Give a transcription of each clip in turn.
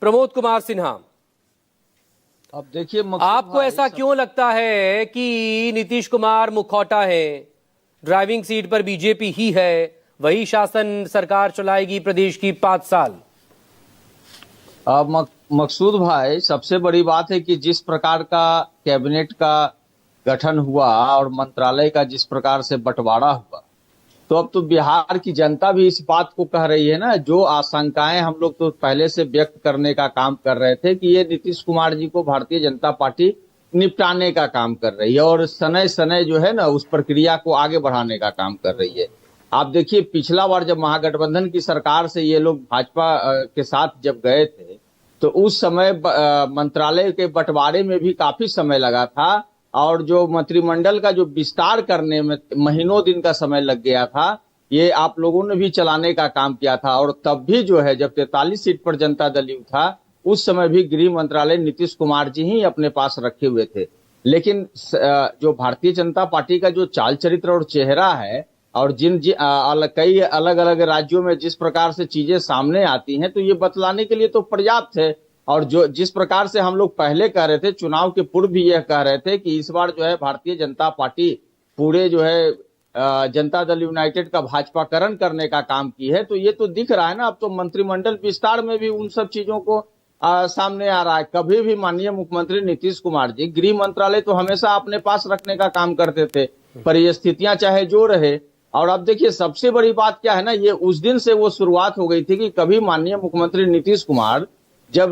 प्रमोद कुमार सिन्हा, अब देखिए आपको ऐसा क्यों लगता है कि नीतीश कुमार मुखौटा है, ड्राइविंग सीट पर बीजेपी ही है, वही शासन सरकार चलाएगी प्रदेश की 5 साल? मकसूद भाई, सबसे बड़ी बात है कि जिस प्रकार का कैबिनेट का गठन हुआ और मंत्रालय का जिस प्रकार से बंटवारा हुआ, तो अब तो बिहार की जनता भी इस बात को कह रही है ना, जो आशंकाएं हम लोग तो पहले से व्यक्त करने का काम कर रहे थे कि ये नीतीश कुमार जी को भारतीय जनता पार्टी निपटाने का काम कर रही है और सनय सनय जो है ना उस प्रक्रिया को आगे बढ़ाने का काम कर रही है। आप देखिए, पिछला बार जब महागठबंधन की सरकार से ये लोग भाजपा के साथ जब गए थे तो उस समय मंत्रालय के बंटवारे में भी काफी समय लगा था और जो मंत्रिमंडल का जो विस्तार करने में महीनों दिन का समय लग गया था, ये आप लोगों ने भी चलाने का काम किया था। और तब भी जो है, जब 43 सीट पर जनता दल यू था, उस समय भी गृह मंत्रालय नीतीश कुमार जी ही अपने पास रखे हुए थे। लेकिन जो भारतीय जनता पार्टी का जो चाल चरित्र और चेहरा है और कई अलग अलग राज्यों में जिस प्रकार से चीजें सामने आती हैं, तो ये बतलाने के लिए तो पर्याप्त है। और जो जिस प्रकार से हम लोग पहले कह रहे थे, चुनाव के पूर्व भी यह कह रहे थे कि इस बार जो है भारतीय जनता पार्टी पूरे जो है जनता दल यूनाइटेड का भाजपाकरण करने का काम की है, तो ये तो दिख रहा है ना। अब तो मंत्रिमंडल विस्तार में भी उन सब चीजों को सामने आ रहा है। कभी भी माननीय मुख्यमंत्री नीतीश कुमार जी गृह मंत्रालय तो हमेशा अपने पास रखने का काम करते थे, परिस्थितियां चाहे जो रहे। और अब देखिए, सबसे बड़ी बात क्या है ना, ये उस दिन से वो शुरुआत हो गई थी कि कभी माननीय मुख्यमंत्री नीतीश कुमार जब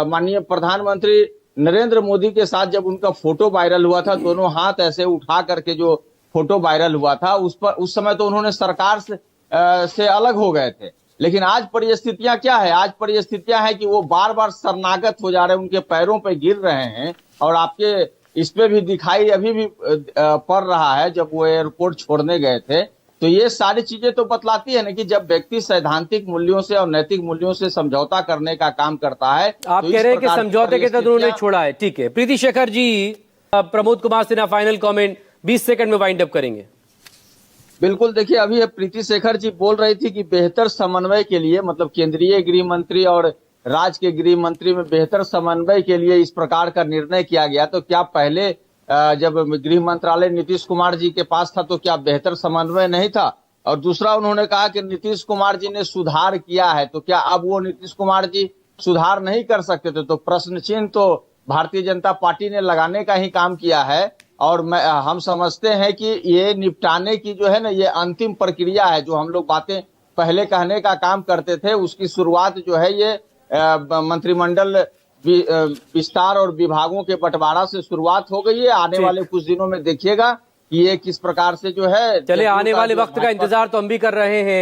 माननीय प्रधानमंत्री नरेंद्र मोदी के साथ जब उनका फोटो वायरल हुआ था, दोनों हाथ ऐसे उठा करके जो फोटो वायरल हुआ था, उस समय तो उन्होंने सरकार से अलग हो गए थे। लेकिन आज परिस्थितियां क्या है? आज परिस्थितियां है कि वो बार बार शरणागत हो जा रहे हैं, उनके पैरों पे गिर रहे हैं। और आपके इस पे भी दिखाई अभी भी पड़ रहा है, जब वो एयरपोर्ट छोड़ने गए थे। तो ये सारी चीजें तो बतलाती है ना कि जब व्यक्ति सैद्धांतिक मूल्यों से और नैतिक मूल्यों से समझौता करने का काम करता है, आप तो कह रहे हैं कि समझौते के तहत उन्होंने छोड़ा है। ठीक है, Preeti Shekhar ji, Pramod Kumar Sinha final comment 20 second में वाइंड अप करेंगे। बिल्कुल, देखिए, अभी प्रीति शेखर जी बोल रही थी कि बेहतर समन्वय के लिए, मतलब केंद्रीय गृह मंत्री और राज्य के गृह मंत्री में बेहतर समन्वय के लिए इस प्रकार का निर्णय किया गया। तो क्या पहले जब गृह मंत्रालय नीतीश कुमार जी के पास था तो क्या बेहतर समन्वय नहीं था? और दूसरा, उन्होंने कहा कि नीतीश कुमार जी ने सुधार किया है, तो क्या अब वो नीतीश कुमार जी सुधार नहीं कर सकते थे? तो प्रश्न चिन्ह तो भारतीय जनता पार्टी ने लगाने का ही काम किया है। और हम समझते हैं कि ये निपटाने की जो है ना, ये अंतिम प्रक्रिया है। जो हम लोग बातें पहले कहने का काम करते थे, उसकी शुरुआत जो है ये मंत्रिमंडल विस्तार और विभागों के बंटवारा से शुरुआत हो गई है। आने वाले कुछ दिनों में देखिएगा कि ये किस प्रकार से जो है, चले आने वाले वक्त का इंतजार तो हम भी कर रहे हैं।